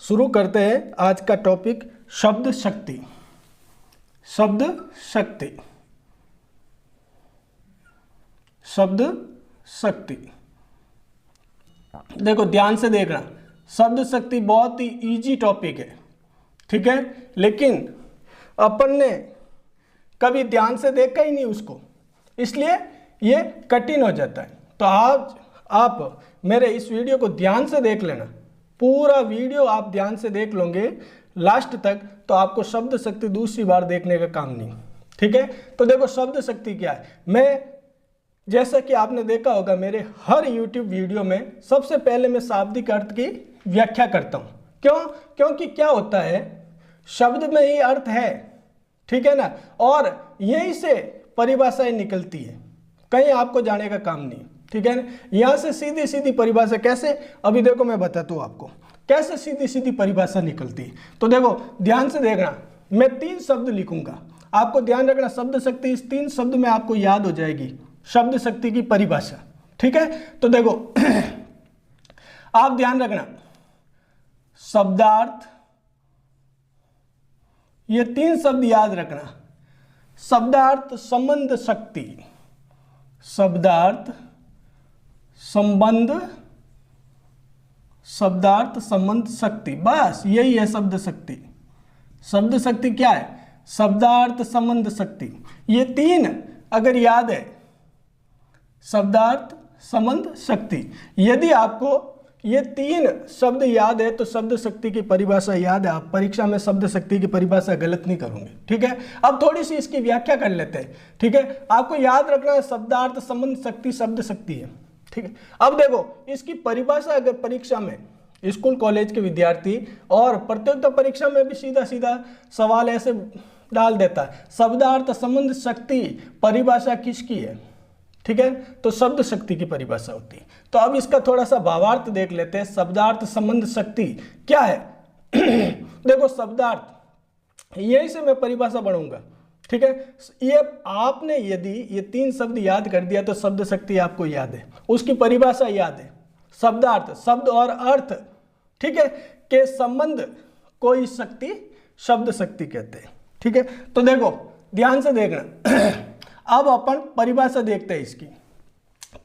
शुरू करते हैं आज का टॉपिक शब्द शक्ति। शब्द शक्ति, शब्द शक्ति। देखो ध्यान से देखना, शब्द शक्ति बहुत ही इजी टॉपिक है, ठीक है, लेकिन अपन ने कभी ध्यान से देखा ही नहीं उसको, इसलिए ये कठिन हो जाता है। तो आज आप मेरे इस वीडियो को ध्यान से देख लेना, पूरा वीडियो आप ध्यान से देख लोगे लास्ट तक, तो आपको शब्द शक्ति दूसरी बार देखने का काम नहीं, ठीक है। तो देखो शब्द शक्ति क्या है। मैं जैसा कि आपने देखा होगा मेरे हर YouTube वीडियो में सबसे पहले मैं शाब्दिक अर्थ की व्याख्या करता हूँ। क्यों? क्योंकि क्या होता है, शब्द में ही अर्थ है, ठीक है ना, और यहीं से परिभाषाएं निकलती है, कहीं आपको जाने का काम नहीं, ठीक है ना। यहाँ से सीधी सीधी परिभाषा कैसे, अभी देखो मैं बताता हूँ आपको कैसे सीधी सीधी परिभाषा निकलती है। तो देखो ध्यान से देखना, मैं 3 शब्द लिखूंगा, आपको ध्यान रखना शब्द शक्ति इस 3 शब्द में आपको याद हो जाएगी शब्द शक्ति की परिभाषा, ठीक है। तो देखो आप ध्यान रखना, शब्दार्थ, ये 3 शब्द याद रखना। शब्दार्थ संबंध शक्ति, शब्दार्थ संबंध, शब्दार्थ संबंध शक्ति, बस यही है शब्द शक्ति। शब्द शक्ति क्या है? शब्दार्थ संबंध शक्ति। ये 3 अगर याद है, शब्दार्थ संबंध शक्ति, यदि आपको ये 3 शब्द याद है तो शब्द शक्ति की परिभाषा याद है, आप परीक्षा में शब्द शक्ति की परिभाषा गलत नहीं करोगे, ठीक है। अब थोड़ी सी इसकी व्याख्या कर लेते हैं, ठीक है। आपको याद रखना है शब्दार्थ संबंध शक्ति शब्द शक्ति है, ठीक है। अब देखो इसकी परिभाषा अगर परीक्षा में स्कूल कॉलेज के विद्यार्थी और प्रतियोगिता परीक्षा में भी सीधा सीधा सवाल ऐसे डाल देता है, शब्दार्थ संबंध शक्ति परिभाषा किसकी है, ठीक है, तो शब्द शक्ति की परिभाषा होती है। तो अब इसका थोड़ा सा भावार्थ देख लेते हैं, शब्दार्थ संबंध शक्ति क्या है। देखो शब्दार्थ, यही से मैं परिभाषा बढ़ूंगा, ठीक है। ये आपने यदि ये 3 शब्द याद कर दिया तो शब्द शक्ति आपको याद है, उसकी परिभाषा याद है। शब्दार्थ शब्द और अर्थ, ठीक है, के संबंध को ही शक्ति शब्द शक्ति कहते हैं, ठीक है। तो देखो ध्यान से देखना, अब अपन परिभाषा देखते हैं, इसकी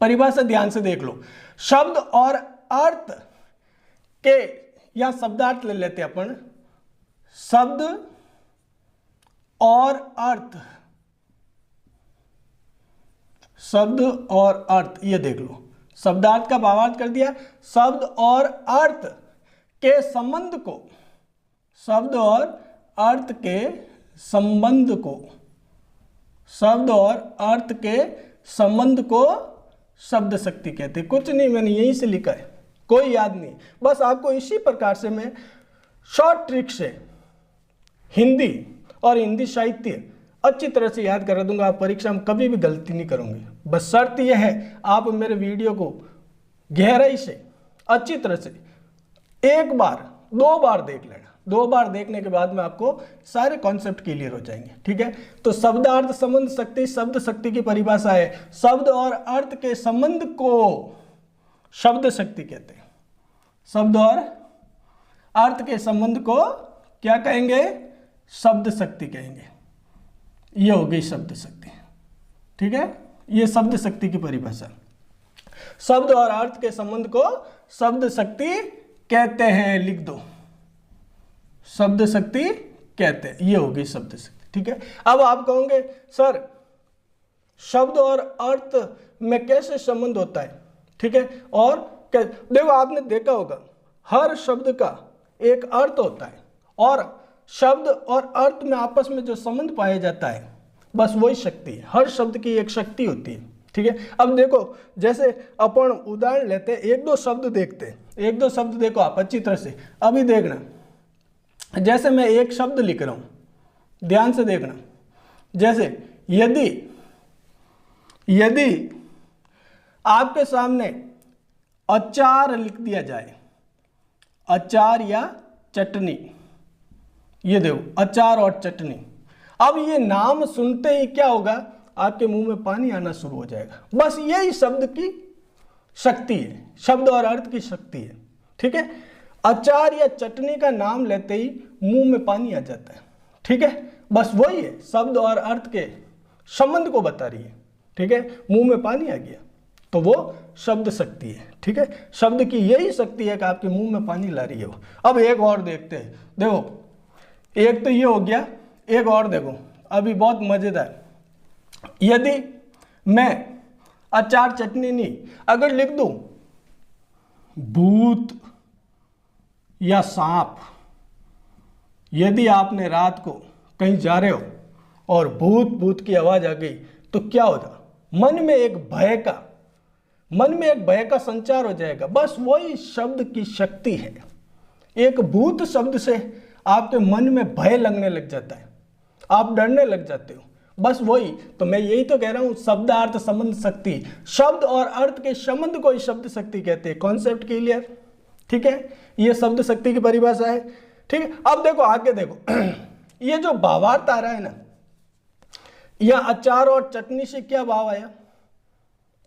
परिभाषा ध्यान से देख लो। शब्द और अर्थ के, या शब्दार्थ ले लेते हैं अपन, शब्द और अर्थ, शब्द और अर्थ, ये देख लो, शब्दार्थ का भावार्थ कर दिया। शब्द और अर्थ के संबंध को, शब्द और अर्थ के संबंध को, शब्द और अर्थ के संबंध को शब्द शक्ति कहते हैं। कुछ नहीं, मैंने यहीं से लिखा है, कोई याद नहीं, बस आपको इसी प्रकार से मैं शॉर्ट ट्रिक से हिंदी और हिंदी साहित्य अच्छी तरह से याद करा दूंगा। आप परीक्षा में कभी भी गलती नहीं करोगे, बस शर्त यह है आप मेरे वीडियो को गहराई से अच्छी तरह से 1 बार 2 बार देख लेना। 2 बार देखने के बाद में आपको सारे कॉन्सेप्ट क्लियर हो जाएंगे, ठीक है। तो शब्दार्थ संबंध शक्ति शब्द शक्ति की परिभाषा है, शब्द और अर्थ के संबंध को शब्द शक्ति कहते हैं। शब्द और अर्थ के संबंध को क्या कहेंगे? शब्द शक्ति कहेंगे। ये हो गई शब्द शक्ति, ठीक है, ये शब्द शक्ति की परिभाषा। शब्द और अर्थ के संबंध को शब्द शक्ति कहते हैं, लिख दो, शब्द शक्ति कहते हैं, ये होगी शब्द शक्ति, ठीक है। अब आप कहोगे सर शब्द और अर्थ में कैसे संबंध होता है, ठीक है, और देखो आपने देखा होगा हर शब्द का एक अर्थ होता है, और शब्द और अर्थ में आपस में जो संबंध पाया जाता है बस वही शक्ति है। हर शब्द की एक शक्ति होती है, ठीक है। अब देखो जैसे अपन उदाहरण लेते हैं, 1-2 शब्द देखते हैं, 1-2 शब्द देखो आप अच्छी तरह से, अभी देखना, जैसे मैं एक शब्द लिख रहा हूं, ध्यान से देखना, जैसे यदि आपके सामने अचार लिख दिया जाए, अचार या चटनी, ये देखो अचार और चटनी, अब ये नाम सुनते ही क्या होगा, आपके मुंह में पानी आना शुरू हो जाएगा। बस यही शब्द की शक्ति है, शब्द और अर्थ की शक्ति है, ठीक है। अचार या चटनी का नाम लेते ही मुंह में पानी आ जाता है। ठीक है, बस वही है, शब्द और अर्थ के संबंध को बता रही है। ठीक है, मुंह में पानी आ गया तो वो शब्द शक्ति है। ठीक है, शब्द की यही शक्ति है कि आपके मुंह में पानी ला रही है वो। अब एक और देखते हैं, देखो एक तो ये हो गया, एक और देखो अभी बहुत मजेदार। यदि मैं अचार चटनी नहीं अगर लिख दूं भूत या सांप, यदि आपने रात को कहीं जा रहे हो और भूत भूत की आवाज आ गई तो क्या होगा? मन में एक भय का संचार हो जाएगा। बस वही शब्द की शक्ति है। एक भूत शब्द से आपके मन में भय लगने लग जाता है, आप डरने लग जाते हो। बस वही तो मैं यही तो कह रहा हूं, शब्दार्थ संबंध शक्ति, शब्द और अर्थ के संबंध को ही शब्द शक्ति कहते हैं। Concept clear? ठीक है, ये शब्द शक्ति की परिभाषा है। ठीक है, अब देखो आगे देखो ये जो भावार्थ आ रहा है ना, यह अचार और चटनी से क्या भाव आया?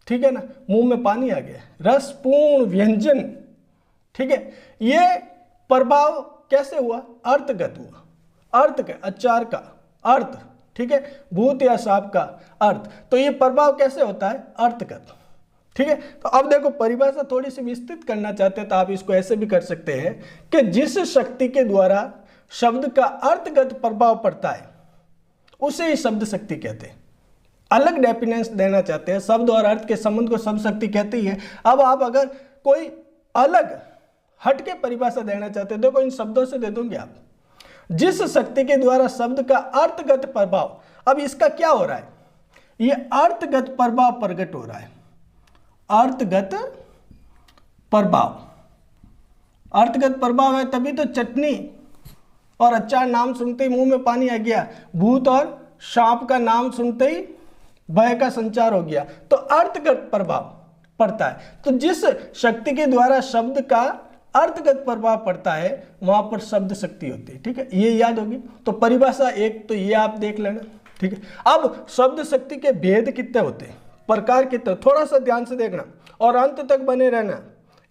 ठीक है ना, मुंह में पानी आ गया, रसपूर्ण व्यंजन। ठीक है, ये प्रभाव कैसे हुआ? अर्थगत हुआ। अर्थ का, अचार का अर्थ, ठीक है, भूत या सांप का अर्थ, तो ये प्रभाव कैसे होता है? अर्थगत। ठीक है, तो अब देखो परिभाषा थोड़ी सी विस्तृत करना चाहते हैं तो आप इसको ऐसे भी कर सकते हैं कि जिस शक्ति के द्वारा शब्द का अर्थगत प्रभाव पड़ता है उसे ही शब्द शक्ति कहते हैं। अलग डेफिनेशन देना चाहते हैं, शब्द और अर्थ के संबंध को शब्द शक्ति कहती है। अब आप अगर कोई अलग हटके परिभाषा देना चाहते हैं, देखो इन शब्दों से दे दूंगे आप, जिस शक्ति के द्वारा शब्द का अर्थगत प्रभाव, अब इसका क्या हो रहा है? ये अर्थगत प्रभाव प्रकट हो रहा है। अर्थगत प्रभाव, अर्थगत प्रभाव है तभी तो चटनी और अचार नाम सुनते ही मुंह में पानी आ गया, भूत और सांप का नाम सुनते ही भय का संचार हो गया। तो अर्थगत प्रभाव पड़ता है, तो जिस शक्ति के द्वारा शब्द का अर्थगत प्रभाव पड़ता है वहां पर शब्द शक्ति होती है। ठीक है, ये याद होगी। तो परिभाषा एक तो ये आप देख लेना। ठीक है, अब शब्द शक्ति के भेद कितने होते हैं, प्रकार कितने, थोड़ा सा ध्यान से देखना और अंत तक बने रहना।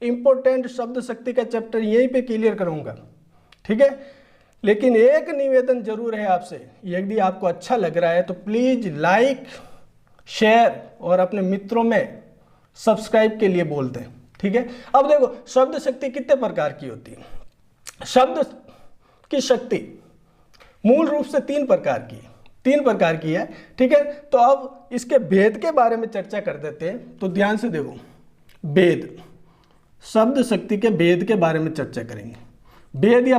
इंपॉर्टेंट शब्द शक्ति का चैप्टर यहीं पे क्लियर करूंगा। ठीक है, लेकिन एक निवेदन जरूर है आपसे, यदि आपको अच्छा लग रहा है तो प्लीज लाइक, शेयर और अपने मित्रों में सब्सक्राइब के लिए बोल दें। ठीक है, अब देखो शब्द शक्ति कितने प्रकार की होती है? शब्द की शक्ति मूल रूप से तीन प्रकार की है। ठीक है, तो अब इसके भेद के बारे में चर्चा कर देते हैं। तो ध्यान से देखो, भेद, शब्द शक्ति के भेद के बारे में चर्चा करेंगे। भेद या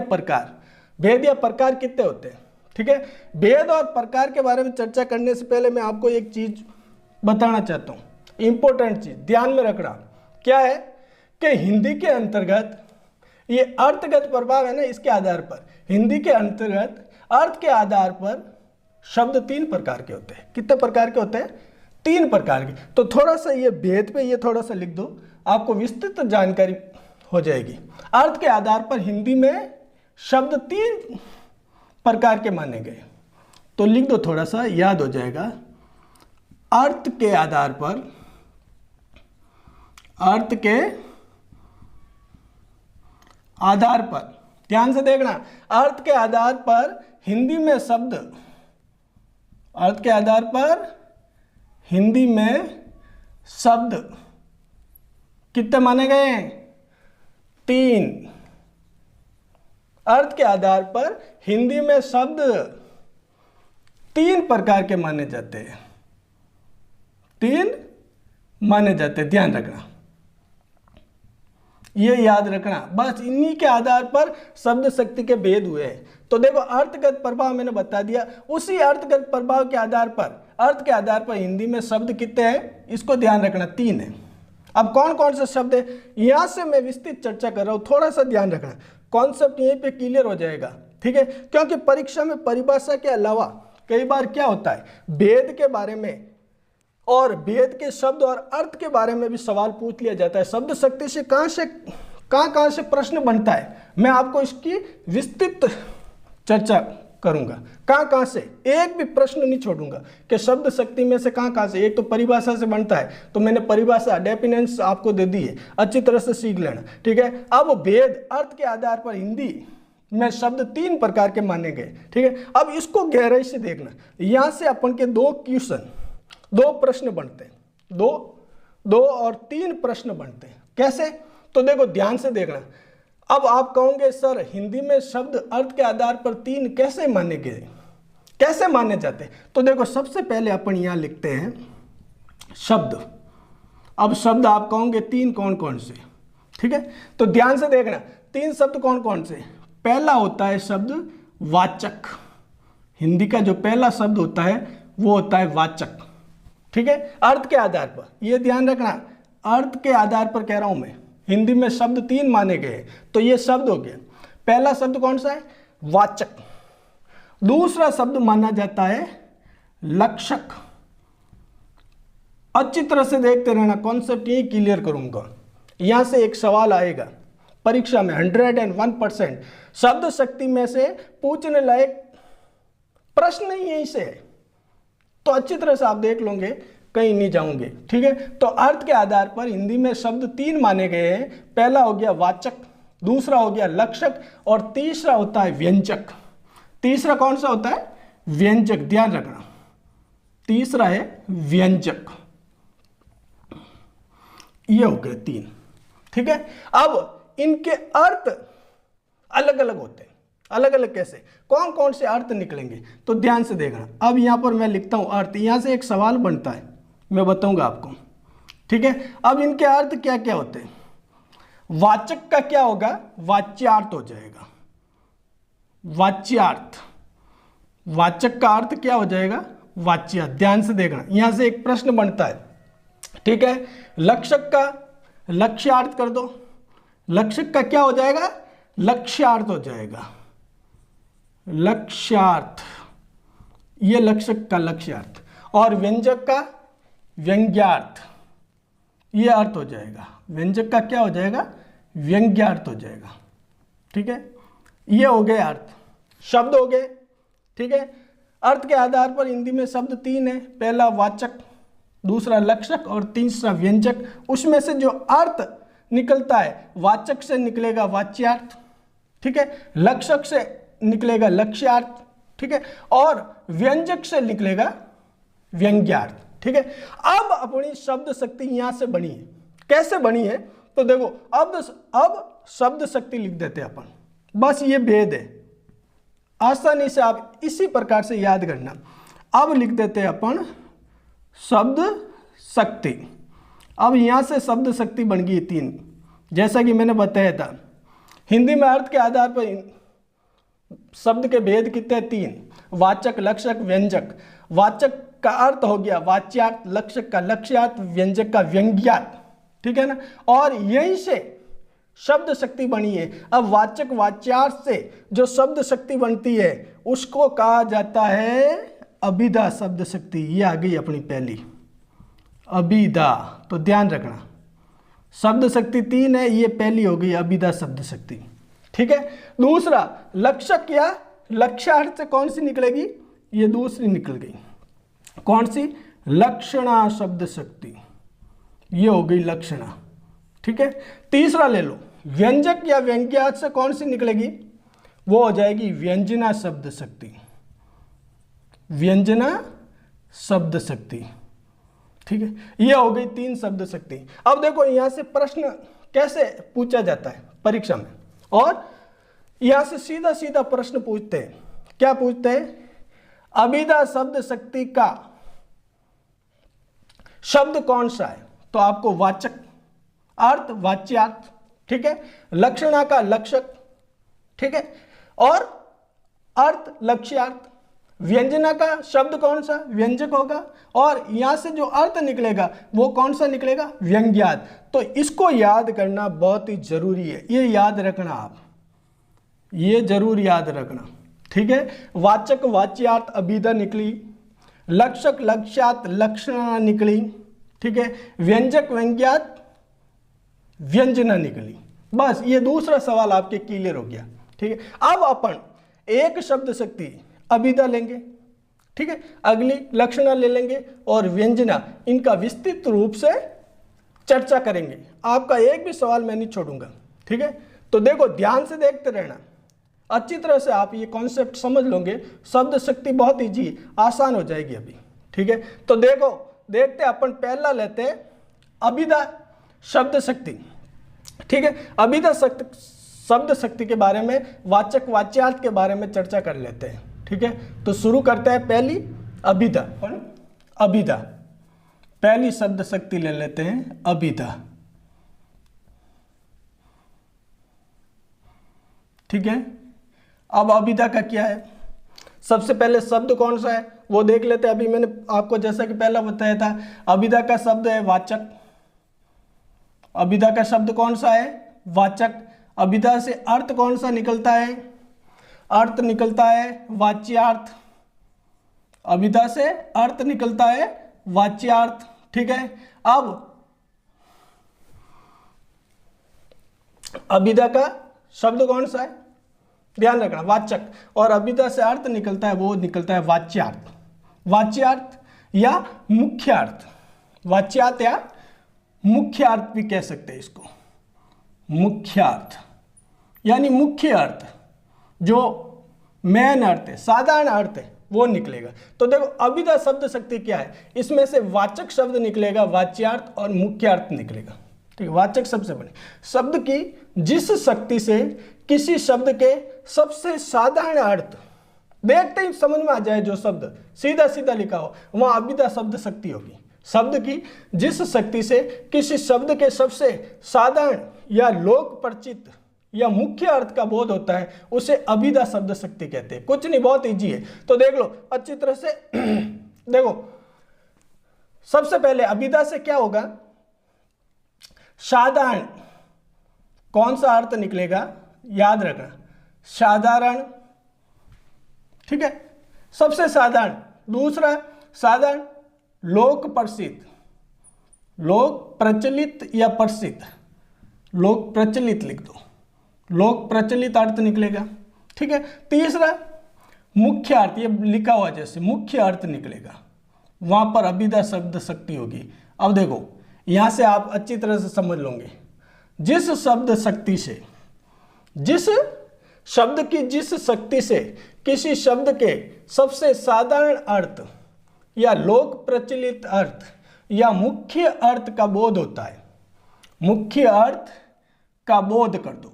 प्रकार कितने होते हैं? ठीक है, भेद और प्रकार के बारे में चर्चा करने से पहले मैं आपको एक चीज बताना चाहता हूँ, इंपॉर्टेंट चीज ध्यान में रखना। क्या है कि हिंदी के अंतर्गत ये अर्थगत प्रभाव है ना, इसके आधार पर हिंदी के अंतर्गत अर्थ के आधार पर शब्द तीन प्रकार के होते हैं। कितने प्रकार के होते हैं? तीन प्रकार के। तो थोड़ा सा ये भेद पे ये थोड़ा सा लिख दो, आपको विस्तृत जानकारी हो जाएगी। अर्थ के आधार पर हिंदी में शब्द तीन प्रकार के माने गए, तो लिख दो, थोड़ा सा याद हो जाएगा। अर्थ के आधार पर, अर्थ के आधार पर, ध्यान से देखना, अर्थ के आधार पर हिंदी में शब्द, अर्थ के आधार पर हिंदी में शब्द कितने माने गए हैं? तीन। अर्थ के आधार पर हिंदी में शब्द तीन प्रकार के माने जाते हैं, तीन माने जाते हैं, ध्यान रखना, ये याद रखना। बस इन्हीं के आधार पर शब्द शक्ति के भेद हुए हैं। तो देखो अर्थगत प्रभाव मैंने बता दिया, उसी अर्थगत प्रभाव के आधार पर, अर्थ के आधार पर हिंदी में शब्द कितने हैं, इसको ध्यान रखना, तीन है। अब कौन कौन से शब्द है यहां से मैं विस्तृत चर्चा कर रहा हूं, थोड़ा सा ध्यान रखना, कॉन्सेप्ट यहीं पे क्लियर हो जाएगा। ठीक है, क्योंकि परीक्षा में परिभाषा के अलावा कई बार क्या होता है, भेद के बारे में और भेद के शब्द और अर्थ के बारे में भी सवाल पूछ लिया जाता है। शब्द शक्ति से कहां से प्रश्न बनता है, मैं आपको इसकी विस्तृत चर्चा करूंगा। कहाँ से, एक भी प्रश्न नहीं छोड़ूंगा कि शब्द शक्ति में से कहाँ से। एक तो परिभाषा से बनता है, तो मैंने परिभाषा डेफिनेशन आपको दे दी है, अच्छी तरह से सीख लेना, ठीक है। अब भेद अर्थ के आधार पर हिंदी में शब्द 3 प्रकार के माने गए, ठीक है। अब इसको गहराई से देखना, यहां से अपन के 2 क्वेश्चन, 2 प्रश्न बनते हैं, 2 और 3 प्रश्न बनते हैं। कैसे, तो देखो ध्यान से देखना। अब आप कहोगे सर हिंदी में शब्द अर्थ के आधार पर 3 कैसे माने गए, कैसे माने जाते, तो देखो सबसे पहले अपन यहां लिखते हैं शब्द। अब शब्द आप कहोगे 3 कौन कौन से, ठीक है। तो ध्यान से देखना 3 शब्द कौन कौन से। पहला होता है शब्द वाचक, हिंदी का जो पहला शब्द होता है वो होता है वाचक, ठीक है। अर्थ के आधार पर, ये ध्यान रखना, अर्थ के आधार पर कह रहा हूं मैं। हिंदी में शब्द 3 माने गए, तो ये शब्द हो गया। पहला शब्द कौन सा है, वाचक। दूसरा शब्द माना जाता है लक्षक। अच्छी तरह से देखते रहना, कॉन्सेप्ट यही क्लियर करूंगा। यहां से एक सवाल आएगा परीक्षा में 101% शब्द शक्ति में से पूछने लायक प्रश्न ही यहीं से है, तो अच्छी तरह से आप देख लोगे, कहीं नहीं जाओगे, ठीक है। तो अर्थ के आधार पर हिंदी में शब्द 3 माने गए हैं। पहला हो गया वाचक, दूसरा हो गया लक्षक, और तीसरा होता है व्यंजक। तीसरा कौन सा होता है, व्यंजक, ध्यान रखना, तीसरा है व्यंजक। ये हो गए 3, ठीक है। अब इनके अर्थ अलग अलग होते हैं। अलग अलग कैसे, कौन कौन से अर्थ निकलेंगे, तो ध्यान से देखना। अब यहां पर मैं लिखता हूं अर्थ, यहां से एक सवाल बनता है, मैं बताऊंगा आपको, ठीक है। अब इनके अर्थ क्या क्या होते हैं। वाचक का क्या होगा, वाच्यार्थ हो जाएगा, वाच्यार्थ। वाचक का अर्थ क्या हो जाएगा, वाच्यार्थ। ध्यान से देखना, यहां से एक प्रश्न बनता है, ठीक है। लक्षक का लक्ष्यार्थ कर दो, लक्षक का क्या हो जाएगा, लक्ष्यार्थ हो जाएगा, लक्ष्यार्थ, ये लक्षक का लक्ष्यार्थ। और व्यंजक का व्यंग्यार्थ, ये अर्थ हो जाएगा। व्यंजक का क्या हो जाएगा, व्यंग्यार्थ हो जाएगा, ठीक है। ये हो गए अर्थ, शब्द हो गए, ठीक है। अर्थ के आधार पर हिंदी में शब्द 3 है, पहला वाचक, दूसरा लक्षक और तीसरा व्यंजक। उसमें से जो अर्थ निकलता है, वाचक से निकलेगा वाच्यार्थ, ठीक है, लक्षक से निकलेगा लक्ष्यार्थ, ठीक है, और व्यंजक से निकलेगा व्यंग्यार्थ, ठीक है। अब अपनी शब्द शक्ति यहां से बनी है, कैसे बनी है, तो देखो अब शब्द शक्ति लिख देते हैं अपन, बस ये भेद है, आसानी से आप इसी प्रकार से याद करना। अब लिख देते हैं अपन शब्द शक्ति। अब यहां से शब्द शक्ति बन गई 3, जैसा कि मैंने बताया था। हिंदी में अर्थ के आधार पर शब्द के भेद कितने, 3, वाचक, लक्षक, व्यंजक। वाचक का अर्थ हो गया वाच्यार्थ, लक्षक का लक्ष्यार्थ, व्यंजक का व्यंग्यार्थ, ठीक है ना। और यहीं से शब्द शक्ति बनी है। अब वाचक वाच्यार्थ से जो शब्द शक्ति बनती है उसको कहा जाता है अभिधा शब्द शक्ति। ये आ गई अपनी पहली अभिधा, तो ध्यान रखना, शब्द शक्ति 3 है, ये पहली हो गई अभिधा शब्द शक्ति, ठीक है। दूसरा लक्षक या लक्ष्यार्थ से कौन सी निकलेगी, ये दूसरी निकल गई, कौन सी, लक्षणा शब्द शक्ति, ये हो गई लक्षणा, ठीक है। तीसरा ले लो, व्यंजक या व्यंग्यार्थ से कौन सी निकलेगी, वो हो जाएगी व्यंजना शब्द शक्ति, व्यंजना शब्द शक्ति, ठीक है। ये हो गई 3 शब्द शक्ति। अब देखो यहां से प्रश्न कैसे पूछा जाता है परीक्षा में, और यहां से सीधा सीधा प्रश्न पूछते हैं, क्या पूछते हैं, अभिधा शब्द शक्ति का शब्द कौन सा है, तो आपको वाचक, अर्थ वाच्यार्थ, ठीक है, लक्षणा का लक्षक, ठीक है, और अर्थ लक्ष्यार्थ, व्यंजना का शब्द कौन सा, व्यंजक होगा, और यहां से जो अर्थ निकलेगा वो कौन सा निकलेगा, व्यंग्यार्थ। तो इसको याद करना बहुत ही जरूरी है, ये याद रखना आप, ये जरूर याद रखना, ठीक है। वाचक वाच्यार्थ अभिधा निकली, लक्षक लक्ष्यार्थ लक्षणा निकली, ठीक है, व्यंजक व्यंग्यार्थ व्यंजना निकली। बस ये दूसरा सवाल आपके क्लियर हो गया, ठीक है। अब अपन एक शब्द शक्ति अभिधा लेंगे, ठीक है। अगली लक्षणा ले लेंगे और व्यंजना, इनका विस्तृत रूप से चर्चा करेंगे। आपका एक भी सवाल मैं नहीं छोड़ूंगा, ठीक है। तो देखो, ध्यान से देखते रहना, अच्छी तरह से आप ये कॉन्सेप्ट समझ लोगे, शब्द शक्ति बहुत ईजी आसान हो जाएगी अभी, ठीक है। तो देखो, देखते अपन पहला लेते हैं अभिधा शब्द शक्ति, ठीक है। अभिधा शब्द शक्ति के बारे में, वाचक वाच्यार्थ के बारे में चर्चा कर लेते हैं, ठीक है। तो शुरू करते हैं पहली अभिधा। अभिधा, पहली शब्द शक्ति ले लेते हैं अभिधा, ठीक है। अब अभिधा का क्या है, सबसे पहले शब्द कौन सा है वो देख लेते हैं। अभी मैंने आपको जैसा कि पहला बताया था, अभिधा का शब्द है वाचक। अभिधा का शब्द कौन सा है, वाचक। अभिधा से अर्थ कौन सा निकलता है, अर्थ निकलता है वाच्यार्थ। अभिधा से अर्थ निकलता है वाच्यार्थ, ठीक है। अब अभिधा का शब्द कौन सा है, ध्यान रखना, वाचक। और अभिधा से अर्थ निकलता है, वो निकलता है वाच्यार्थ। वाच्यार्थ या मुख्यार्थ, वाच्यार्थ या मुख्यार्थ भी कह सकते हैं इसको। मुख्यार्थ यानी मुख्य अर्थ, जो मेन अर्थ है, साधारण अर्थ है, वो निकलेगा। तो देखो, अभिधा शब्द शक्ति क्या है, इसमें से वाचक शब्द निकलेगा, वाच्यार्थ और मुख्यार्थ निकलेगा, ठीक है। वाचक सबसे बड़े शब्द की जिस शक्ति से किसी शब्द के सबसे साधारण अर्थ देखते ही समझ में आ जाए, जो शब्द सीधा सीधा लिखा हो, वहां अभिधा शब्द शक्ति होगी। शब्द की जिस शक्ति से किसी शब्द के सबसे साधारण या लोक परिचित या मुख्य अर्थ का बोध होता है, उसे अभिधा शब्द शक्ति कहते हैं। कुछ नहीं, बहुत इजी है। तो देख लो अच्छी तरह से देखो, सबसे पहले अभिधा से क्या होगा, साधारण कौन सा अर्थ निकलेगा, याद रखना, साधारण, ठीक है, सबसे साधारण। दूसरा साधारण, लोक प्रसिद्ध, लोक प्रचलित या प्रसिद्ध, लोक प्रचलित लिख दो, लोक प्रचलित अर्थ निकलेगा, ठीक है। तीसरा मुख्य अर्थ, ये लिखा हुआ जैसे मुख्य अर्थ निकलेगा, वहां पर अभिधा शब्द शक्ति होगी। अब देखो, यहां से आप अच्छी तरह से समझ लोगे, जिस शब्द शक्ति से, जिस शब्द की जिस शक्ति से किसी शब्द के सबसे साधारण अर्थ या लोक प्रचलित अर्थ या मुख्य अर्थ का बोध होता है, मुख्य अर्थ का बोध कर दो,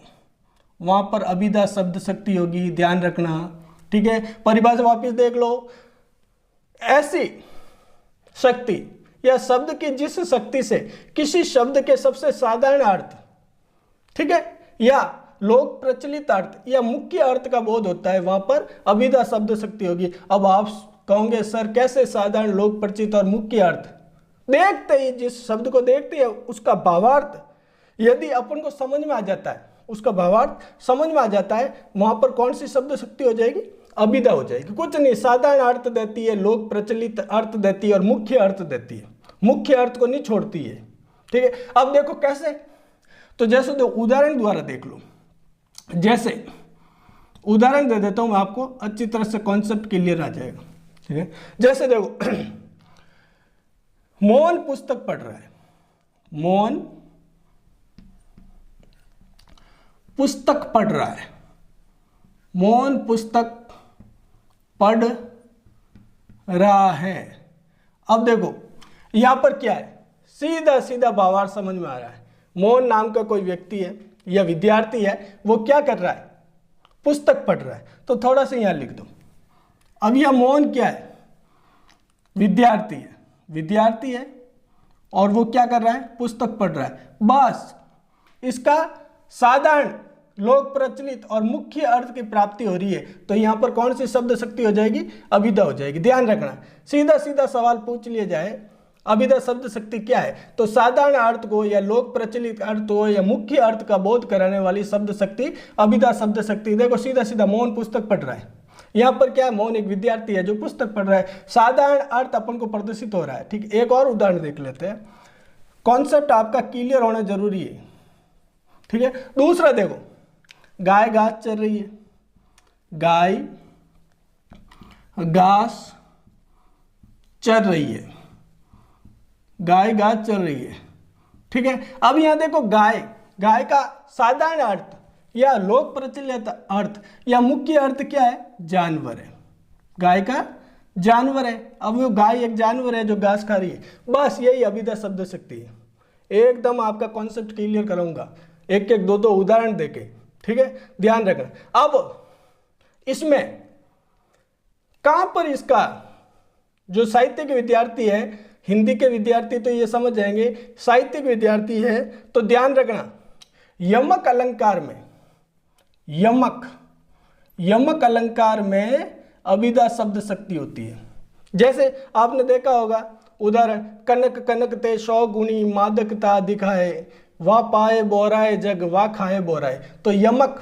वहां पर अभिधा शब्द शक्ति होगी, ध्यान रखना, ठीक है। परिभाषा वापस देख लो, ऐसी शक्ति या शब्द की जिस शक्ति से किसी शब्द के सबसे साधारण अर्थ, ठीक है, या लोक प्रचलित अर्थ या मुख्य अर्थ का बोध होता है, वहां पर अभिधा शब्द शक्ति होगी। अब आप कहोगे सर कैसे साधारण, लोक परिचित और मुख्य अर्थ, देखते ही जिस शब्द को देखते हैं उसका भावार्थ यदि अपन को समझ में आ जाता है, उसका भावार्थ समझ में आ जाता है, वहां पर कौन सी शब्द शक्ति हो जाएगी, अभिधा हो जाएगी। कुछ नहीं, साधारण अर्थ देती है, लोक प्रचलित अर्थ देती है और मुख्य अर्थ देती है, मुख्य अर्थ को नहीं छोड़ती है, ठीक है। अब देखो कैसे, तो जैसे दो उदाहरण द्वारा देख लो, जैसे उदाहरण दे देता हूं मैं आपको, अच्छी तरह से कॉन्सेप्ट क्लियर आ जाएगा, ठीक है। जैसे देखो, मोहन पुस्तक पढ़ रहा है, मोहन पुस्तक पढ़ रहा है, मोहन पुस्तक पढ़ रहा है। अब देखो यहां पर क्या है, सीधा सीधा भावार्थ समझ में आ रहा है। मोहन नाम का कोई व्यक्ति है या विद्यार्थी है, वो क्या कर रहा है, पुस्तक पढ़ रहा है। तो थोड़ा सा यहां लिख दो। अब यह मोहन क्या है, विद्यार्थी है, विद्यार्थी है और वो क्या कर रहा है, पुस्तक पढ़ रहा है। बस इसका साधारण, लोक प्रचलित और मुख्य अर्थ की प्राप्ति हो रही है, तो यहां पर कौन सी शब्द शक्ति हो जाएगी, अभिधा हो जाएगी। ध्यान रखना, सीधा सीधा सवाल पूछ लिया जाए अभिधा शब्द शक्ति क्या है, तो साधारण अर्थ को या लोक प्रचलित अर्थ को या मुख्य अर्थ का बोध कराने वाली शब्द शक्ति अभिधा शब्द शक्ति। देखो सीधा सीधा मोहन पुस्तक पढ़ रहा है, यहाँ पर क्या है, मोहन एक विद्यार्थी है जो पुस्तक पढ़ रहा है, साधारण अर्थ अपन को प्रदर्शित हो रहा है, ठीक। एक और उदाहरण देख लेते हैं, कॉन्सेप्ट आपका क्लियर होना जरूरी है, ठीक है। दूसरा देखो, गाय घास चर रही है, गाय घास चर रही है, गाय घास चर रही है। ठीक है, अब यहां देखो गाय, गाय का साधारण अर्थ या लोक प्रचलित अर्थ या मुख्य अर्थ क्या है? जानवर है। गाय का जानवर है। अब वो गाय एक जानवर है जो घास खा रही है। बस यही अभिधा शब्द शक्ति है। एकदम आपका कॉन्सेप्ट क्लियर कराऊंगा एक एक दो दो उदाहरण देके। ठीक है, ध्यान रखना। अब इसमें कहां पर इसका जो साहित्य के विद्यार्थी है, हिंदी के विद्यार्थी तो ये समझ जाएंगे, साहित्य के विद्यार्थी है तो ध्यान रखना, यमक अलंकार में, यमक अलंकार में अभिधा शब्द शक्ति होती है। जैसे आपने देखा होगा उदाहरण, कनक कनक ते 100 गुणी मादकता दिखाए, वा पाए बोराए जग वा खाए बोराए। तो यमक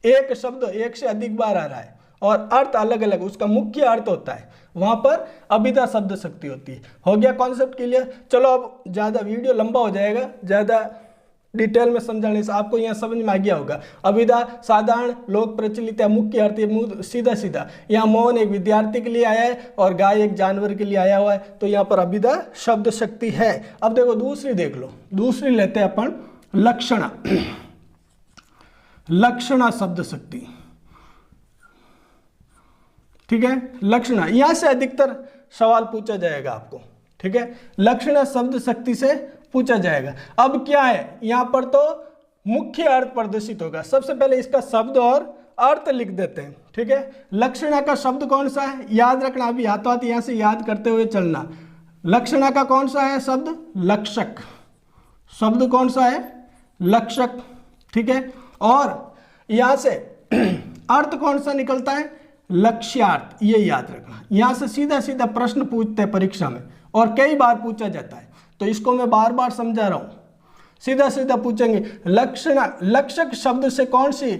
एक शब्द एक से अधिक बार आ रहा है और अर्थ अलग अलग, उसका मुख्य अर्थ होता है, वहां पर अभिधा शब्द शक्ति होती है। हो गया कॉन्सेप्ट क्लियर? चलो अब ज्यादा वीडियो लंबा हो जाएगा, ज्यादा डिटेल में समझाने से आपको यहाँ समझ में आ गया होगा। अभिधा साधारण लोक प्रचलित या मुख्य अर्थ सीधा सीधा। यहाँ मोहन एक विद्यार्थी के लिए आया है और गाय एक जानवर के लिए आया हुआ है, तो यहाँ पर अभिधा शब्द शक्ति है। अब देखो दूसरी देख लो, दूसरी लेते हैं अपन लक्षणा। लक्षणा शब्द शक्ति। ठीक है, लक्षणा, यहां से अधिकतर सवाल पूछा जाएगा आपको। ठीक है, लक्षणा शब्द शक्ति से पूछा जाएगा। अब क्या है, यहां पर तो मुख्य अर्थ प्रदर्शित होगा। सबसे पहले इसका शब्द और अर्थ लिख देते हैं। ठीक है, लक्षणा का शब्द कौन सा है? याद रखना, अभी हाथों हाथ यहां से याद करते हुए चलना। लक्षणा का कौन सा है शब्द? लक्षक। शब्द कौन सा है? लक्षक। ठीक है, और यहां से अर्थ कौन सा निकलता है? लक्ष्यार्थ। ये याद रखना, यहां से सीधा सीधा प्रश्न पूछते हैं परीक्षा में और कई बार पूछा जाता है, तो इसको मैं बार बार समझा रहा हूं। सीधा सीधा पूछेंगे लक्षणा, लक्षक शब्द से कौन सी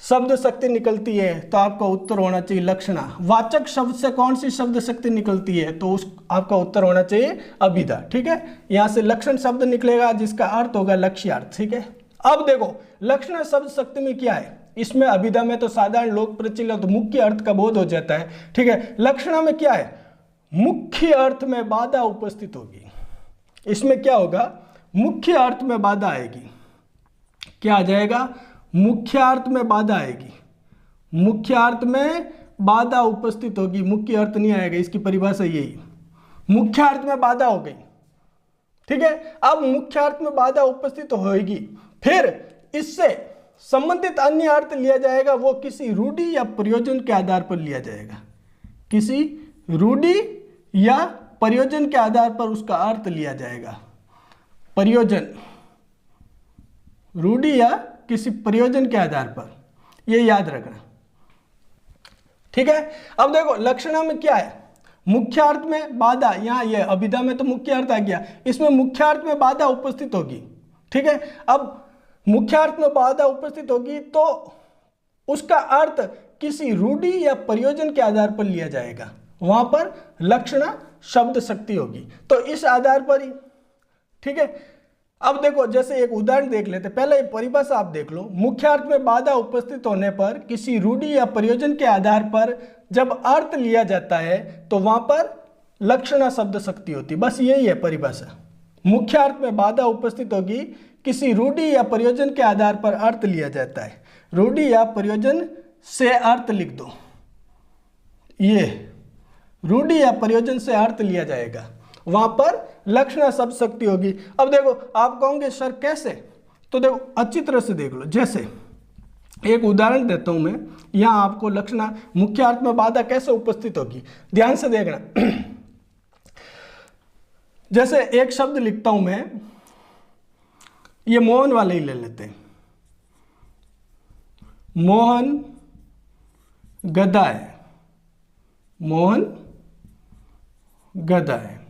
शब्द शक्ति निकलती है? तो आपका उत्तर होना चाहिए लक्षणा। वाचक शब्द से कौन सी शब्द शक्ति निकलती है? तो उस आपका उत्तर होना चाहिए अभिधा। ठीक है, यहां से लक्षण शब्द निकलेगा जिसका अर्थ होगा लक्ष्यार्थ। ठीक है, अब देखो लक्षण शब्द शक्ति में क्या है, इसमें अभिधा में तो साधारण लोक प्रचलित तो मुख्य अर्थ का बोध हो जाता है। ठीक है, लक्षणा में क्या है? मुख्य अर्थ में बाधा उपस्थित होगी। इसमें क्या होगा? मुख्य अर्थ में बाधा आएगी। क्या आ जाएगा? मुख्य अर्थ में बाधा आएगी। मुख्य अर्थ में बाधा उपस्थित होगी, मुख्य अर्थ नहीं आएगा। इसकी परिभाषा यही, मुख्य अर्थ में बाधा हो गई। ठीक है, अब मुख्य अर्थ में बाधा उपस्थित होगी, फिर इससे संबंधित अन्य अर्थ लिया जाएगा, वो किसी रूढ़ि या प्रयोजन के आधार पर लिया जाएगा। किसी रूढ़ि या प्रयोजन के आधार पर उसका अर्थ लिया जाएगा। प्रयोजन, रूढ़ि या किसी प्रयोजन के आधार पर, ये याद रखना। ठीक है, अब देखो लक्षणा में क्या है? मुख्य अर्थ में बाधा, यहां ये अभिधा में तो मुख्य अर्थ आ गया, इसमें मुख्य अर्थ में बाधा उपस्थित होगी। ठीक है, अब मुख्य अर्थ में बाधा उपस्थित होगी तो उसका अर्थ किसी रूढ़ि या प्रयोजन के आधार पर लिया जाएगा, वहां पर लक्षणा शब्द शक्ति होगी। तो इस आधार पर ही, ठीक है। अब देखो जैसे एक उदाहरण देख लेते, पहले परिभाषा आप देख लो। मुख्य अर्थ में बाधा उपस्थित होने पर किसी रूढ़ि या प्रयोजन के आधार पर जब अर्थ लिया जाता है तो वहां पर लक्षणा शब्द शक्ति होती, बस यही है परिभाषा। मुख्य अर्थ में बाधा उपस्थित होगी, किसी रूढ़ि या प्रयोजन के आधार पर अर्थ लिया जाता है। रूढ़ि या प्रयोजन से अर्थ लिख दो, ये रूढ़ि या प्रयोजन से अर्थ लिया जाएगा, वहां पर लक्षणा शब्द शक्ति होगी। अब देखो आप कहोगे सर कैसे, तो देखो अच्छी तरह से देख लो। जैसे एक उदाहरण देता हूं मैं, यहां आपको लक्षणा मुख्य अर्थ में बाधा कैसे उपस्थित होगी, ध्यान से देखना। जैसे एक शब्द लिखता हूं मैं, ये मोहन वाले ही ले लेते हैं। मोहन गधा है, मोहन गधा है,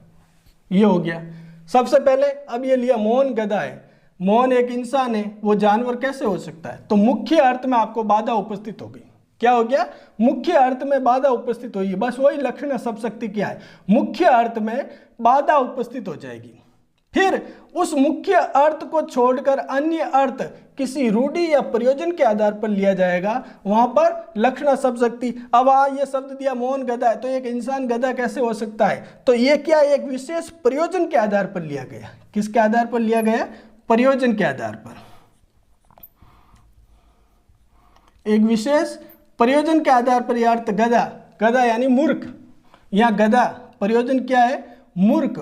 ये हो गया। सबसे पहले अब ये लिया मोहन गधा है, मोहन एक इंसान है, वो जानवर कैसे हो सकता है? तो मुख्य अर्थ में आपको बाधा उपस्थित हो गई। क्या हो गया? मुख्य अर्थ में बाधा उपस्थित हुई। बस वही लक्षण शब्द शक्ति क्या है, मुख्य अर्थ में बाधा उपस्थित हो जाएगी। फिर उस मुख्य अर्थ को छोड़कर अन्य अर्थ किसी रूढ़ि या प्रयोजन के आधार पर लिया जाएगा, वहां पर लक्षणा शब्द शक्ति। अब ये शब्द दिया मोहन गधा है, तो एक इंसान गधा कैसे हो सकता है? तो ये क्या एक विशेष प्रयोजन के आधार पर लिया गया। किसके आधार पर लिया गया? प्रयोजन के आधार पर, एक विशेष प्रयोजन के आधार पर यह अर्थ गधा, गधा यानी मूर्ख, यहां गधा प्रयोजन क्या है? मूर्ख,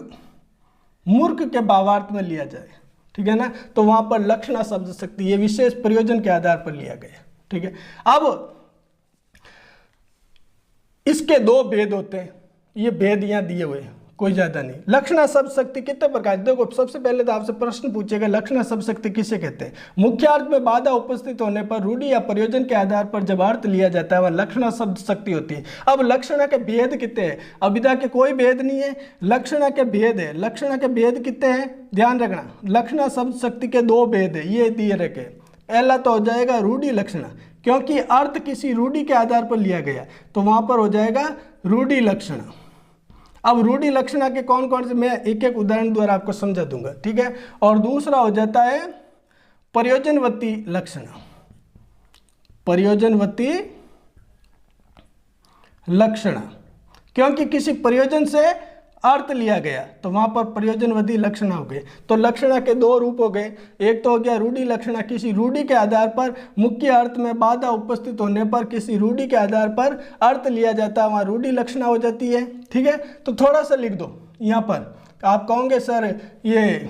मूर्ख के भावार्थ में लिया जाए, ठीक है ना। तो वहां पर लक्षणा शब्द शक्ति ये विशेष प्रयोजन के आधार पर लिया गया, ठीक है। अब इसके दो भेद होते हैं, ये भेद यहां दिए हुए हैं, कोई ज्यादा नहीं। लक्षणा शब्द शक्ति कितने प्रकार? देखो सबसे पहले तो आपसे प्रश्न पूछेगा लक्षणा शब्द शक्ति किसे कहते हैं? मुख्य अर्थ में बाधा उपस्थित होने पर रूढ़ि या प्रयोजन के आधार पर जब अर्थ लिया जाता है वह लक्षणा शब्द शक्ति होती है। अब लक्षणा के भेद कितने हैं? अभिधा के कोई भेद नहीं है, लक्षणा के भेद है। लक्षणा के भेद कितने हैं? ध्यान रखना, लक्षणा शब्द शक्ति के दो भेद है, ये दिए रखे। पहला तो हो जाएगा रूढ़ि लक्षणा, क्योंकि अर्थ किसी रूढ़ि के आधार पर लिया गया तो वहां पर हो जाएगा रूढ़ि लक्षणा। अब रूढ़ि लक्षणा के कौन कौन से मैं एक एक उदाहरण द्वारा आपको समझा दूंगा, ठीक है। और दूसरा हो जाता है प्रयोजनवती लक्षणा, प्रयोजनवती लक्षणा, क्योंकि किसी प्रयोजन से अर्थ लिया गया तो वहां पर प्रयोजनवती लक्षणा हो गई। तो लक्षणा के दो रूप हो गए, एक तो हो गया रूढ़ि लक्षणा, किसी रूढ़ि के आधार पर मुख्य अर्थ में बाधा उपस्थित होने पर किसी रूढ़ि के आधार पर अर्थ लिया जाता है, वहां रूढ़ि लक्षणा हो जाती है, ठीक है। तो थोड़ा सा लिख दो यहाँ पर, आप कहोगे सर ये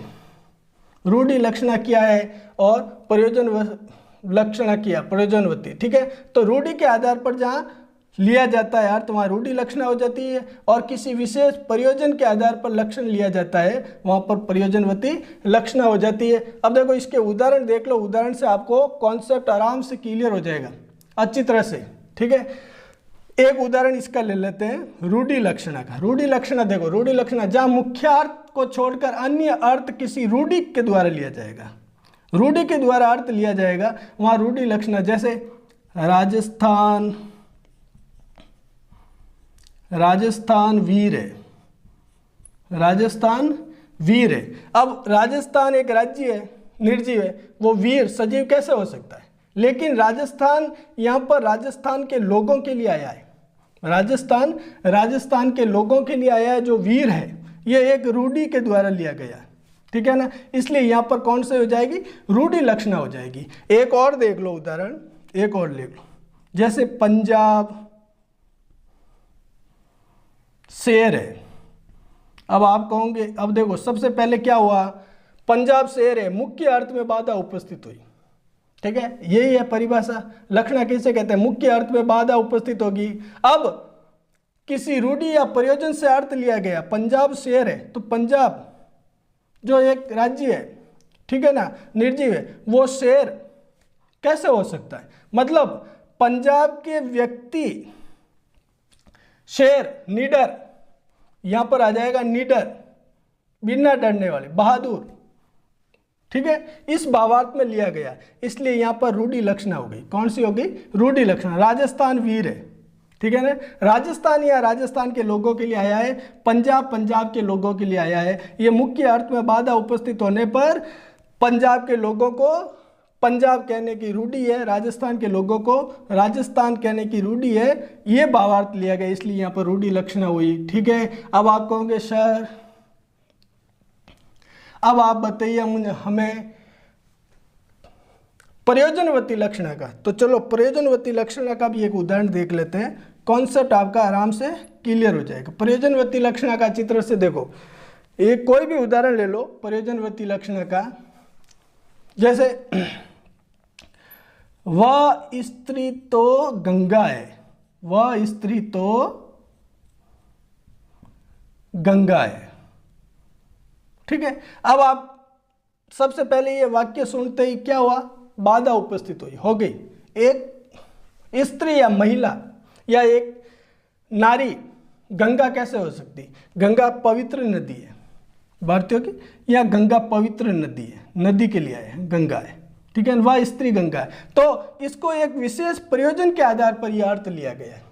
रूढ़ि लक्षणा क्या है और प्रयोजन लक्षणा क्या, प्रयोजनवती, ठीक है। तो रूढ़ि के आधार पर जहाँ लिया जाता है अर्थ वहाँ रूढ़ि लक्षणा हो जाती है, और किसी विशेष प्रयोजन के आधार पर लक्षण लिया जाता है वहाँ पर प्रयोजनवती लक्षणा हो जाती है। अब देखो इसके उदाहरण देख लो, उदाहरण से आपको कॉन्सेप्ट आराम से क्लियर हो जाएगा अच्छी तरह से, ठीक है। एक उदाहरण इसका ले लेते हैं रूढ़ि लक्षणा का। रूढ़ि लक्षणा देखो, रूढ़ि लक्षणा जहाँ मुख्य अर्थ को छोड़कर अन्य अर्थ किसी रूढ़ि के द्वारा लिया जाएगा, रूढ़ि के द्वारा अर्थ लिया जाएगा वहाँ रूढ़ि लक्षणा। जैसे राजस्थान, राजस्थान वीर है, राजस्थान वीर है। अब राजस्थान एक राज्य है, निर्जीव है, वो वीर सजीव कैसे हो सकता है? लेकिन राजस्थान यहाँ पर राजस्थान के लोगों के लिए आया है, राजस्थान राजस्थान के लोगों के लिए आया है जो वीर है, ये एक रूढ़ि के द्वारा लिया गया है, ठीक है ना। इसलिए यहाँ पर कौन से हो जाएगी? रूढ़ि लक्षणा हो जाएगी। एक और देख लो उदाहरण, एक और ले लो, जैसे पंजाब शेर है। अब आप कहोगे, अब देखो सबसे पहले क्या हुआ, पंजाब शेर है, मुख्य अर्थ में बाधा उपस्थित हुई, ठीक है, यही है परिभाषा। लक्षणा किसे कहते हैं? मुख्य अर्थ में बाधा उपस्थित होगी। अब किसी रूढ़ि या प्रयोजन से अर्थ लिया गया, पंजाब शेर है, तो पंजाब जो एक राज्य है, ठीक है ना, निर्जीव है, वो शेर कैसे हो सकता है? मतलब पंजाब के व्यक्ति शेर, निडर, यहां पर आ जाएगा निडर, बिना डरने वाले, बहादुर, ठीक है, इस भावार्थ में लिया गया, इसलिए यहां पर रूढ़ि लक्षणा हो गई। कौन सी होगी? रूढ़ि लक्षणा। राजस्थान वीर है, ठीक है ना, राजस्थान या राजस्थान के लोगों के लिए आया है, पंजाब पंजाब के लोगों के लिए आया है। ये मुख्य अर्थ में बाधा उपस्थित होने पर पंजाब के लोगों को पंजाब कहने की रूढ़ि है, राजस्थान के लोगों को राजस्थान कहने की रूढ़ि है, ये भावार्थ लिया गया, इसलिए यहाँ पर रूढ़ि लक्षणा हुई, ठीक है। अब आप कहोगे सर अब आप बताइए हमें प्रयोजनवती लक्षणा का। तो चलो प्रयोजनवती लक्षणा का भी एक उदाहरण देख लेते हैं, कॉन्सेप्ट आपका आराम से क्लियर हो जाएगा। प्रयोजनवती लक्षणा का चित्र से देखो, एक कोई भी उदाहरण ले लो प्रयोजनवती लक्षणा का। जैसे वह स्त्री तो गंगा है, वह स्त्री तो गंगा है, ठीक है। अब आप सबसे पहले ये वाक्य सुनते ही क्या हुआ? बाधा उपस्थित हुई, हो गई। एक स्त्री या महिला या एक नारी गंगा कैसे हो सकती? गंगा पवित्र नदी है भारतीयों की, या गंगा पवित्र नदी है, नदी के लिए है, गंगा है, ठीक है। वह स्त्री गंगा है, तो इसको एक विशेष प्रयोजन के आधार पर यह अर्थ लिया गया है।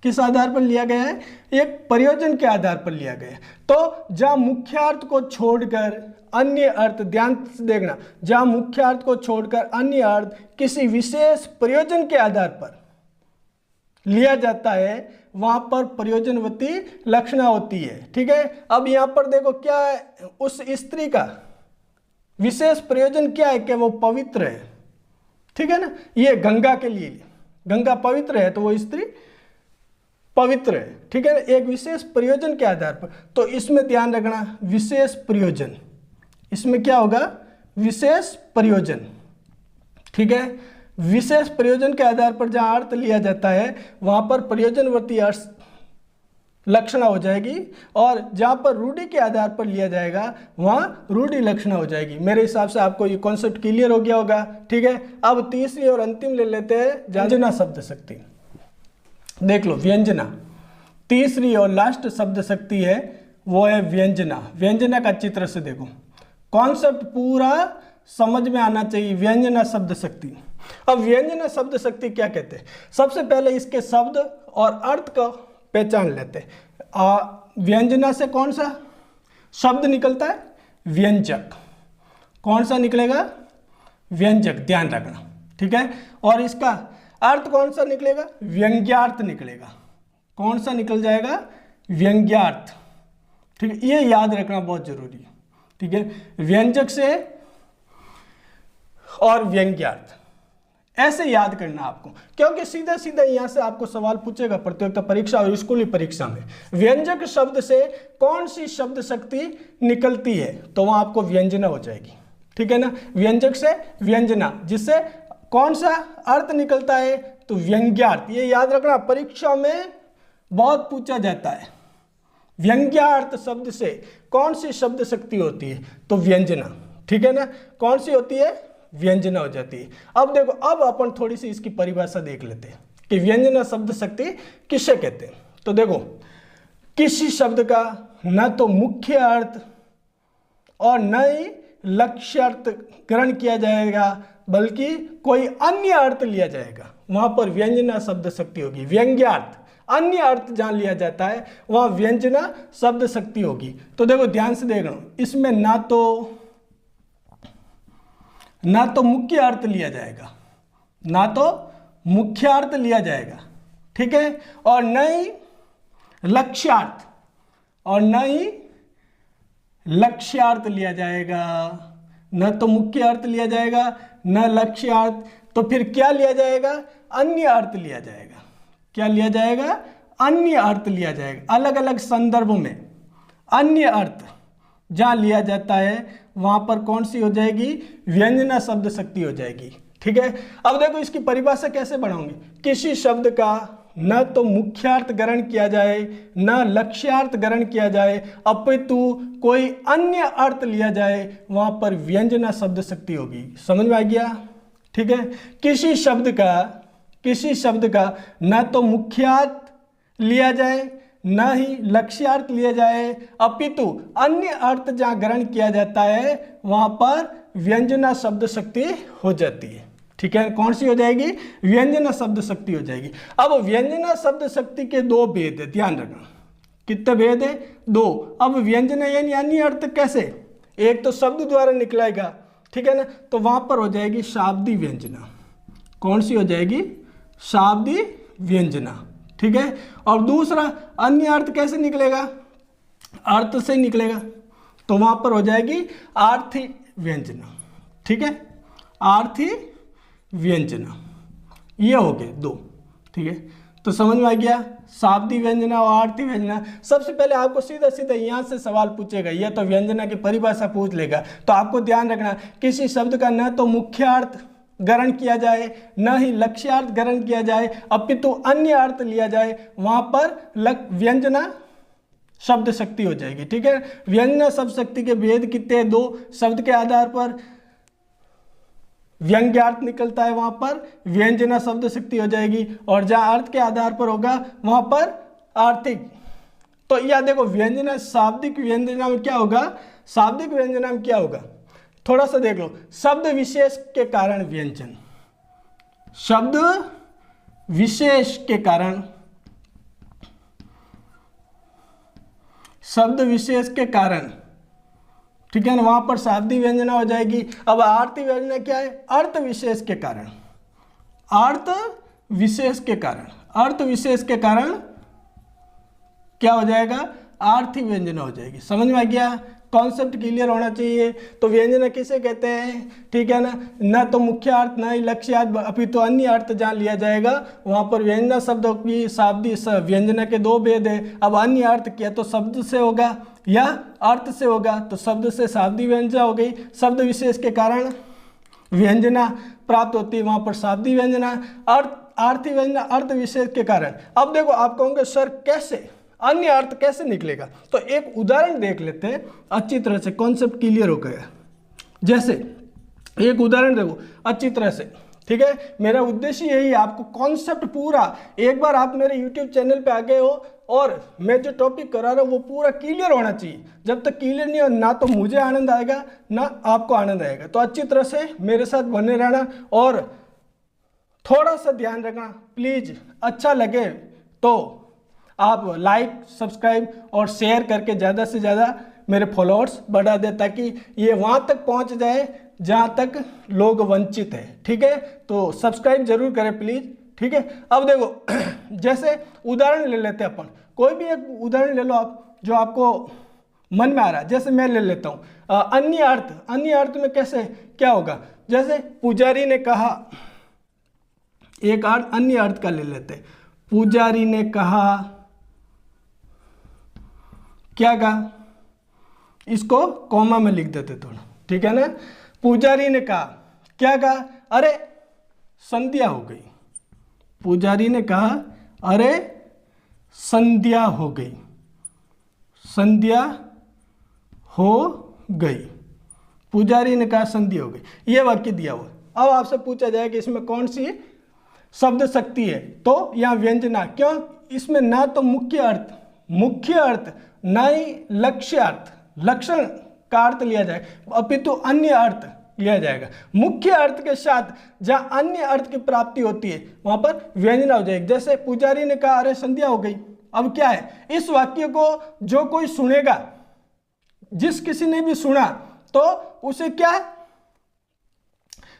किस आधार पर लिया गया है? एक प्रयोजन के आधार पर लिया गया है। तो जहां मुख्यार्थ को छोड़कर अन्य अर्थ, ध्यान से देखना, जहां मुख्य अर्थ को छोड़कर अन्य अर्थ किसी विशेष प्रयोजन के आधार पर लिया जाता है, वहां पर प्रयोजनवती लक्षणा होती है। ठीक है, अब यहां पर देखो क्या है, उस स्त्री का विशेष प्रयोजन क्या है कि वो पवित्र है। ठीक है ना, ये गंगा के लिए, गंगा पवित्र है तो वो स्त्री पवित्र है। ठीक है, एक विशेष प्रयोजन के आधार पर, तो इसमें ध्यान रखना विशेष प्रयोजन, इसमें क्या होगा, विशेष प्रयोजन। ठीक है, विशेष प्रयोजन के आधार पर जहां अर्थ लिया जाता है वहां पर प्रयोजनवर्ती अर्थ लक्षणा हो जाएगी, और जहां पर रूढ़ि के आधार पर लिया जाएगा वहां रूढ़ि लक्षणा हो जाएगी। मेरे हिसाब से आपको ये कॉन्सेप्ट क्लियर हो गया होगा। ठीक है, अब तीसरी और अंतिम ले लेते हैं, व्यंजना शब्द शक्ति। देख लो, व्यंजना तीसरी और लास्ट शब्द शक्ति है, वो है व्यंजना। व्यंजना का चित्र से देखो, कॉन्सेप्ट पूरा समझ में आना चाहिए। व्यंजना शब्द शक्ति, अब व्यंजना शब्द शक्ति क्या कहते हैं, सबसे पहले इसके शब्द और अर्थ का पहचान लेते हैं। व्यंजना से कौन सा शब्द निकलता है, व्यंजक। कौन सा निकलेगा, व्यंजक, ध्यान रखना। ठीक है, और इसका अर्थ कौन सा निकलेगा, व्यंग्यार्थ निकलेगा। कौन सा निकल जाएगा, व्यंग्यार्थ। ठीक है, ये याद रखना बहुत जरूरी है। ठीक है, व्यंजक से और व्यंग्यार्थ, ऐसे याद करना आपको, क्योंकि सीधा सीधा यहां से आपको सवाल पूछेगा प्रतियोगिता परीक्षा और स्कूली परीक्षा में, व्यंजक शब्द से कौन सी शब्द शक्ति निकलती है, तो वहां आपको व्यंजना हो जाएगी। ठीक है ना, व्यंजक से व्यंजना, जिससे कौन सा अर्थ निकलता है, तो व्यंग्यार्थ। ये याद रखना, परीक्षा में बहुत पूछा जाता है। व्यंग्यार्थ शब्द से कौन सी शब्द शक्ति होती है, तो व्यंजना। ठीक है ना, कौन सी होती है, व्यंजना हो जाती है। अब देखो, अब अपन थोड़ी सी इसकी परिभाषा देख लेते हैं कि व्यंजना शब्द शक्ति किसे कहते हैं। तो देखो, किसी शब्द का न तो मुख्य अर्थ और न ही लक्ष्य अर्थ ग्रहण किया जाएगा, बल्कि कोई अन्य अर्थ लिया जाएगा, वहां पर व्यंजना शब्द शक्ति होगी। व्यंग्यार्थ, अन्य अर्थ जहां लिया जाता है वहां व्यंजना शब्द शक्ति होगी। तो देखो ध्यान से देखना, इसमें ना तो मुख्य अर्थ लिया जाएगा, ना तो मुख्य अर्थ लिया जाएगा। ठीक है, और न ही लक्ष्यार्थ, और न ही लक्ष्यार्थ लिया जाएगा। न तो मुख्य अर्थ लिया जाएगा, न लक्ष्यार्थ, तो फिर क्या लिया जाएगा, अन्य अर्थ लिया जाएगा। क्या लिया जाएगा, अन्य अर्थ लिया जाएगा। अलग अलग संदर्भों में अन्य अर्थ जहां लिया जाता है वहां पर कौन सी हो जाएगी, व्यंजना शब्द शक्ति हो जाएगी। ठीक है, अब देखो इसकी परिभाषा कैसे बनाऊंगी, किसी शब्द का न तो मुख्यार्थ ग्रहण किया जाए, न लक्ष्यार्थ ग्रहण किया जाए, अपितु कोई अन्य अर्थ लिया जाए, वहां पर व्यंजना शब्द शक्ति होगी। समझ में आ गया। ठीक है, किसी शब्द का न तो मुख्यार्थ लिया जाए, न ही लक्ष्यार्थ लिया जाए, अपितु अन्य अर्थ जहां ग्रहण किया जाता है वहां पर व्यंजना शब्द शक्ति हो जाती है। ठीक है, कौन सी हो जाएगी, व्यंजना शब्द शक्ति हो जाएगी। अब व्यंजना शब्द शक्ति के दो भेद है, ध्यान रखना। कितने भेद है, दो। अब व्यंजना यानी अन्य अर्थ कैसे, एक तो शब्द द्वारा निकलेगा, ठीक है ना, तो वहां पर हो जाएगी शाब्दी व्यंजना। कौन सी हो जाएगी, शाब्दी व्यंजना। ठीक है, और दूसरा अन्य अर्थ कैसे निकलेगा, अर्थ से निकलेगा, तो वहां पर हो जाएगी आर्थी व्यंजना। ठीक है, आर्थी व्यंजना, ये हो गए दो। ठीक है, तो समझ में आ गया, शाब्दी व्यंजना और आर्थी व्यंजना। सबसे पहले आपको सीधा सीधा यहाँ से सवाल पूछेगा, यह तो व्यंजना की परिभाषा पूछ लेगा, तो आपको ध्यान रखना, किसी शब्द का न तो मुख्यार्थ ग्रहण किया जाए, न ही लक्ष्यार्थ ग्रहण किया जाए, अपितु अन्य अर्थ लिया जाए, वहां पर व्यंजना शब्द शक्ति हो जाएगी। ठीक है, व्यंजना शब्द शक्ति के भेद कितने, दो। शब्द के आधार पर व्यंग्यार्थ निकलता है वहां पर व्यंजना शब्द शक्ति हो जाएगी, और जहां अर्थ के आधार पर होगा वहां पर आर्थिक। तो यह देखो, व्यंजना शाब्दिक व्यंजना में क्या होगा, शाब्दिक व्यंजना में क्या होगा, थोड़ा सा देख लो, शब्द विशेष के कारण व्यंजन, शब्द विशेष के कारण, शब्द विशेष के कारण ठीक है ना, वहां पर शाब्दिक व्यंजना हो जाएगी। अब आर्ती व्यंजना क्या है? अर्थ विशेष के कारण, अर्थ विशेष के कारण, अर्थ विशेष के कारण क्या हो जाएगा? आर्थिक व्यंजना हो जाएगी। समझ में आ गया? कॉन्सेप्ट क्लियर होना चाहिए। तो व्यंजना किसे कहते हैं? ठीक है ना, न तो मुख्य अर्थ न ही लक्ष्य अर्थ अपितु अन्य अर्थ जहाँ लिया जाएगा वहाँ पर व्यंजना शब्द की शाब्दिक व्यंजना के दो भेद है। अब अन्य अर्थ किया तो शब्द से होगा या अर्थ से होगा, तो शब्द से शाब्दिक व्यंजना हो गई। शब्द विशेष के कारण व्यंजना प्राप्त होती है, वहाँ पर शाब्दिक व्यंजना। आर्थिक व्यंजना अर्थ विशेष के कारण। अब देखो आप कहोगे सर कैसे, अन्य अर्थ कैसे निकलेगा? तो एक उदाहरण देख लेते हैं, अच्छी तरह से कॉन्सेप्ट क्लियर हो गया। जैसे एक उदाहरण देखो अच्छी तरह से, ठीक है। मेरा उद्देश्य यही है, आपको कॉन्सेप्ट पूरा, एक बार आप मेरे यूट्यूब चैनल पे आ गए हो और मैं जो टॉपिक करा रहा हूँ वो पूरा क्लियर होना चाहिए। जब तक क्लियर नहीं हो ना तो मुझे आनंद आएगा ना आपको आनंद आएगा। तो अच्छी तरह से मेरे साथ बने रहना और थोड़ा सा ध्यान रखना प्लीज। अच्छा लगे तो आप लाइक, सब्सक्राइब और शेयर करके ज़्यादा से ज़्यादा मेरे फॉलोअर्स बढ़ा दे, ताकि ये वहाँ तक पहुँच जाए जहाँ तक लोग वंचित है। ठीक है, तो सब्सक्राइब जरूर करें प्लीज़। ठीक है, अब देखो जैसे उदाहरण ले लेते हैं अपन, कोई भी एक उदाहरण ले लो आप जो आपको मन में आ रहा है। जैसे मैं ले लेता हूँ अन्य अर्थ। अन्य अर्थ में कैसे क्या होगा? जैसे पुजारी ने कहा, एक अन्य अर्थ का ले लेते हैं। पुजारी ने कहा, क्या कहा? इसको कॉमा में लिख देते थोड़ा, ठीक है ना। पुजारी ने कहा, क्या कहा? अरे संध्या हो गई। पुजारी ने कहा अरे संध्या हो गई, संध्या हो गई। पुजारी ने कहा संध्या हो गई। ये वाक्य दिया हुआ। अब आपसे पूछा जाए कि इसमें कौन सी शब्द शक्ति है, तो यहाँ व्यंजना। क्यों? इसमें ना तो मुख्य अर्थ ना ही लक्ष्य अर्थ, लक्षण का अर्थ लिया जाए, अपितु अन्य अर्थ लिया जाएगा। मुख्य अर्थ के साथ जहाँ अन्य अर्थ की प्राप्ति होती है वहां पर व्यंजना हो जाएगी। जैसे पुजारी ने कहा अरे संध्या हो गई। अब क्या है, इस वाक्य को जो कोई सुनेगा, जिस किसी ने भी सुना तो उसे क्या,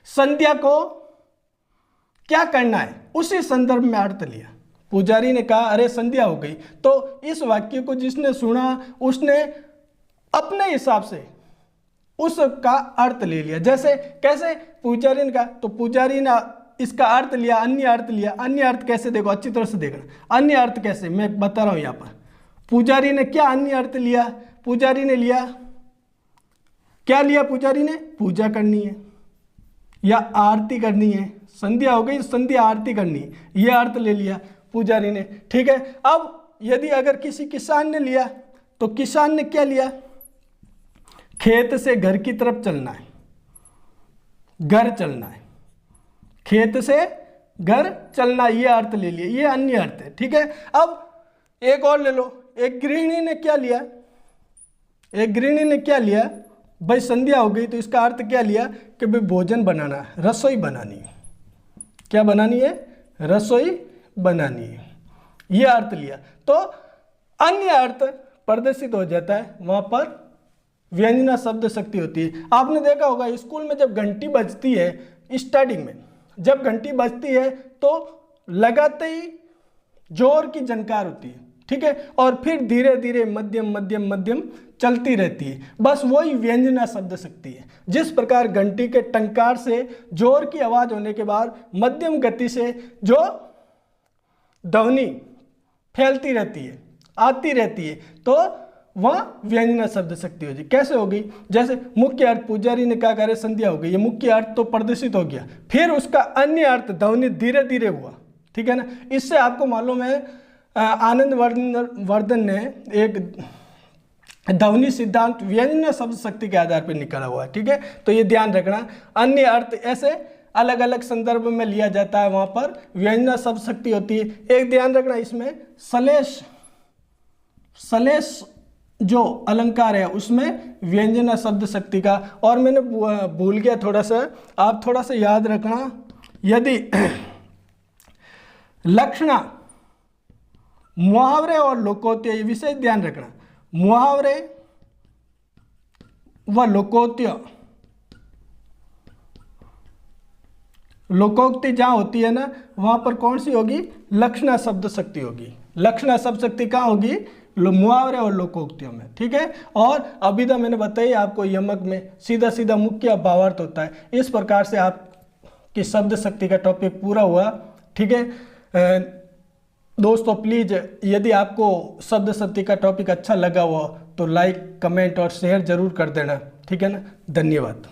संध्या को क्या करना है, उसी संदर्भ में अर्थ लिया। पुजारी ने कहा अरे संध्या हो गई, तो इस वाक्य को जिसने सुना उसने अपने हिसाब से उसका अर्थ ले लिया। जैसे कैसे? पुजारी ने कहा तो पुजारी ने इसका अर्थ लिया, अन्य अर्थ लिया। अन्य अर्थ कैसे? देखो अच्छी तरह से देखना, अन्य अर्थ कैसे मैं बता रहा हूं। यहां पर पुजारी ने क्या अन्य अर्थ लिया? पुजारी ने लिया, क्या लिया? पुजारी ने पूजा करनी है या आरती करनी है। संध्या हो गई, संध्या आरती करनी है, यह अर्थ ले लिया पुजारी ने। ठीक है, अब यदि अगर किसी किसान ने लिया तो किसान ने क्या लिया? खेत से घर की तरफ चलना है, घर चलना है, खेत से घर चलना, ये अर्थ ले लिया, ये अन्य अर्थ है। ठीक है, अब एक और ले लो। एक गृहिणी ने क्या लिया? एक गृहिणी ने क्या लिया? भाई संध्या हो गई तो इसका अर्थ क्या लिया कि भाई भोजन बनाना है, रसोई बनानी है। क्या बनानी है? रसोई बनानी है, ये अर्थ लिया। तो अन्य अर्थ प्रदर्शित हो जाता है, वहां पर व्यंजना शब्द शक्ति होती है। आपने देखा होगा स्कूल में जब घंटी बजती है, स्टार्टिंग में जब घंटी बजती है तो लगाते ही जोर की झनकार होती है, ठीक है, और फिर धीरे धीरे मध्यम मध्यम मध्यम चलती रहती है। बस वही व्यंजना शब्द शक्ति है। जिस प्रकार घंटी के टंकार से जोर की आवाज होने के बाद मध्यम गति से जो ध्वनि फैलती रहती है, आती रहती है, तो वह व्यंजना शब्द शक्ति हो जाए। कैसे होगी? जैसे मुख्य अर्थ पुजारी ने क्या करे? संध्या हो गई, ये मुख्य अर्थ तो प्रदर्शित हो गया, फिर उसका अन्य अर्थ ध्वनि धीरे धीरे हुआ। ठीक है ना, इससे आपको मालूम है आनंद वर्धन ने एक ध्वनि सिद्धांत व्यंजना शब्द शक्ति के आधार पर निकाला हुआ है। ठीक है, तो ये ध्यान रखना, अन्य अर्थ ऐसे अलग अलग संदर्भ में लिया जाता है, वहां पर व्यंजना शब्द शक्ति होती है। एक ध्यान रखना, इसमें सलेश जो अलंकार है उसमें व्यंजना शब्द शक्ति का, और मैंने भूल गया थोड़ा सा, आप थोड़ा सा याद रखना, यदि लक्षणा, मुहावरे और लोकोक्ति, ये विशेष ध्यान रखना। मुहावरे व लोकोक्तियाँ, लोकोक्ति जहाँ होती है ना वहाँ पर कौन सी होगी, लक्षणा शब्द शक्ति होगी। लक्षणा शब्द शक्ति कहाँ होगी, मुहावरे और लोकोक्तियों में, ठीक है। और अभिधा मैंने बताई आपको, यमक में सीधा सीधा मुख्य भावार्थ होता है। इस प्रकार से आपकी शब्द शक्ति का टॉपिक पूरा हुआ, ठीक है। दोस्तों प्लीज़ यदि आपको शब्द शक्ति का टॉपिक अच्छा लगा हो तो लाइक, कमेंट और शेयर जरूर कर देना, ठीक है ना। धन्यवाद।